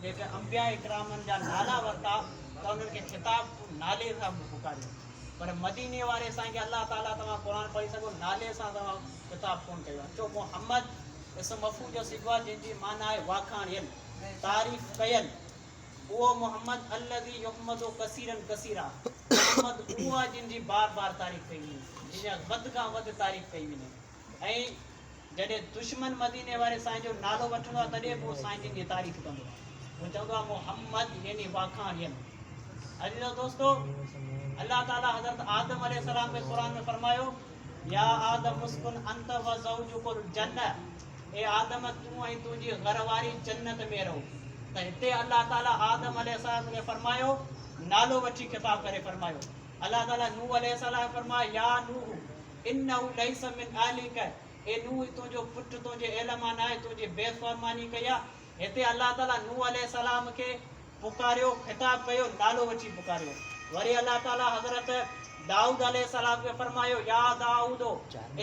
जेके अंबिया इकरामनि जा नाला वरिता त उन्हनि खे खिताब नाले सां पुकारियो, पर मदीने वारे साईं खे अलाह ताला तव्हां क़ुर पढ़ी सघो नाले सां तव्हां खिताब कोन कयो आहे। चओ मोहम्मद इसम मफ़ूल जो सिगो आहे जंहिंजी माना आहे वाखाणियनि, तारीफ़ कयनि। उहो मोहम्मद अल्लज़ी युहमदु कसीरन कसीरा, मोहम्मद उहो आहे जंहिंजी बार बार तारीफ़ कई वञे, जंहिंजा वधि खां वधि तारीफ़ कई वञे। ऐं जॾहिं दुश्मन मदीने वारे साईं जो नालो वठंदो आहे तॾहिं पोइ साईं जन जी तारीफ़ कंदो आहे, उहो चवंदो आहे मोहम्मद यानी वाखाणियनि। अजीज़ो दोस्तो, अल्लाह ताला हज़रत आदम अलैहिस्सलाम खे क़ुरान में फरमायो, या आदम मुस्कुन अंत व ज़ौजुकुल जन्नत, ए आदम तूं ऐं तुंहिंजी घरवारी जन्नत में रहो। त हिते अल्लाह ताला आदम अलैहिस्सलाम खे फरमायो, नालो वठी खिताब करे फरमायो। अल्लाह ताला नूह अलैहिस्सलाम फरमायो, या नूह इन्नहु लैस मिन अहलिक, ए नूह तुंहिंजो पुटु तुंहिंजे इल्म मां न आहे, तुंहिंजी बेफ़रमानी कई आहे। हिते अल्लाह ताला नूह अलैहिस्सलाम खे पुकारियो, खिताब कयो, नालो वठी पुकारियो। वरी अल्लाह ताला हज़रत दाऊद अलैहिस्सलाम खे फरमायो, या दाऊदो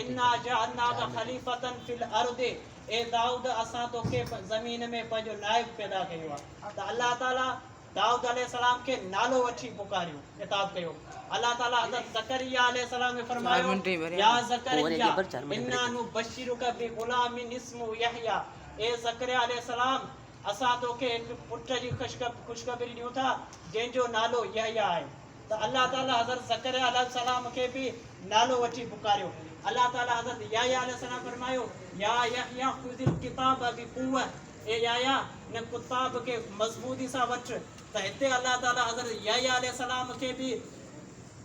इन्ना जअलनाका खलीफतन फिल अर्दि, ए दाऊद असां तोखे ज़मीन में पंहिंजो नाइब पैदा कयो आहे। त अल्लाह ताला दाऊद अलैहिस्सलाम खे नालो वठी पुकारियो, खिताब कयो। अल्लाह ताला हज़रत ज़करिया अलैहिस्सलाम खे फरमायो, या ज़करिया इन्ना नुबश्शिरुका बिग़ुलामिन इस्मुहु यहया, ए ज़करिया अलैहिस्सलाम असां तोखे हिकु पुट जी ख़ुशख़बरी ॾियूं था जंहिंजो नालो यहया आहे। त अल्लाह ताला हज़रत ज़करिया अलैहिस्सलाम खे बि नालो वठी पुकारियो। अल्लाह ताला हज़रत याह्या अलैहिस्सलाम फरमायो, या यहया ख़ुज़िल किताब बिक़ुव्वा, ए याह्या न किताब खे मज़बूती सां वठ। त हिते अल्लाह ताला हज़रत याह्या अलैहिस्सलाम खे बि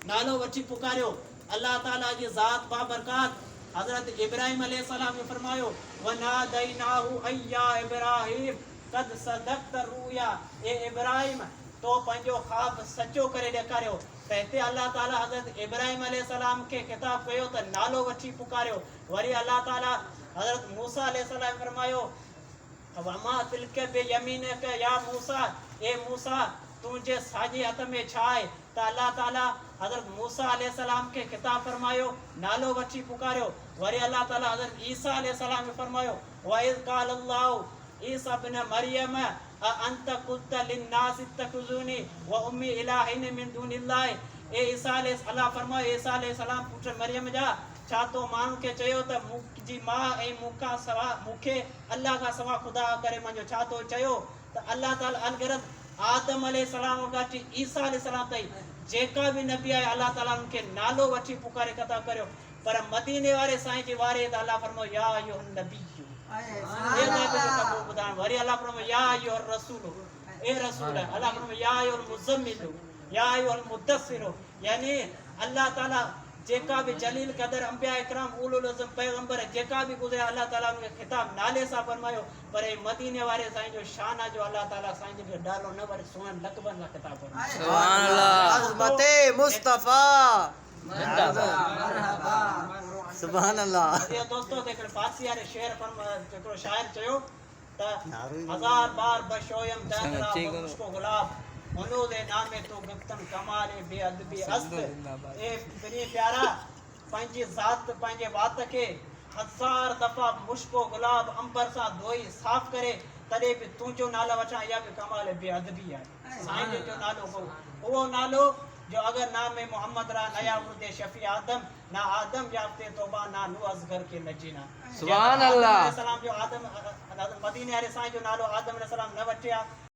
नालो वठी पुकारियो। अल्लाह ताला जी ज़ात बाबरकात हज़रत इब्राहिम अलैहिस्सलाम खे फरमायो, वनादैनाहु अय्या इब्राहिम कद सदक़्त रुया, ए इब्राहिम तो पंहिंजो ख़्वाब सचो करे ॾेखारियो। त हिते अल्लाह ताला हज़रत इब्राहिम अलैहिस्सलाम खे खिताब कयो त नालो वठी पुकारियो। वरी अल्लाह ताला हज़रत मूसा अलैहिस्सलाम फरमायो, वमा तिल्का बियमीनिक या मूसा, ए मूसा तुंहिंजे साॼे हथ में छा आहे। त अल्लाह ताला हज़रत मूसा अलैहिस्सलाम खे खिताब फरमायो, नालो वठी पुकारियो। वरी अल्लाह ताला हज़रत ईसा अलैहिस्सलाम खे फरमायो, वइज़ क़ाल अल्लाहु ईसा इब्न मरियम अंत कुल्त लिन्नास इत्तखिज़ूनी व उम्मी इलाहिन मिन दूनिल्लाह, ए ईसा अलैहिस्सलाम फरमायो, ईसा अलैहिस्सलाम पुट मरियम जा छा तो माण्हुनि खे चयो त मुंहिंजी माउ ऐं मूंखां सवा मूंखे अल्लाह खां सवा ख़ुदा करे मञो, छा तो चयो। त अल्लाह ताला अलगरत आदम अलैहिस्सलाम खां ईसा अलैहिस्सलाम ताईं जेका बि नबी आहे अल्लाह ताला उनखे नालो वठी पुकारे खिताब करियो। पर मदीने वारे साईं जी वारे त अल्लाह फरमायो, या अय्युहन नबिय्यु, ए नबी खे कबो ॿुधाइण। वरी अल्लाह फरमायो, या अय्युहर रसूल, ए रसूल। अल्लाह फरमायो, या अय्युहल मुज़म्मिल, या अय्युहल मुद्दस्सिर। यानी अल्लाह ताला जेका बि जलील क़दर अंबिया इकराम उलुल अज़म पैगंबर जेका बि गुज़रिया अल्लाह ताला उनखे खिताब नाले सां फरमायो। पर मदीने वारे साईं जो शान जो अल्लाह ताला साईं जो डालो न वरी सुहिणनि लक़बनि सां खिताब फरमायो। सुभान अल्लाह, अज़मते मुस्तफ़ा सुभान अल्लाह। ये दोस्तों हिकिड़े फारसी वारे शेर हिकिड़ो शाइर चयो त हज़ार बार बशोयम दादरा मुश्को गुलाब उनूदे नामे तो गुप्तन कमाले बेअदबी अस्त। ए प्रिय प्यारा, पंहिंजी ज़ात पंहिंजे वात खे हज़ार दफ़ा मुश्को गुलाब अंबर सां धोई साफ़ करे तॾहिं बि तुंहिंजो नालो वठां, इहा बि कमाल बेअदबी आहे। साईं जो नालो हो, उहो नालो जो अगर नाम में मोहम्मद रहा नया उर्दे शफी आदम, ना आदम याफ्ते तौबा, ना नू असगर के नजीना। सुभान अल्लाह। सलाम जो आदम मदीने वाले साईं जो नालो आदम अलैहिस्सलाम न वठिया,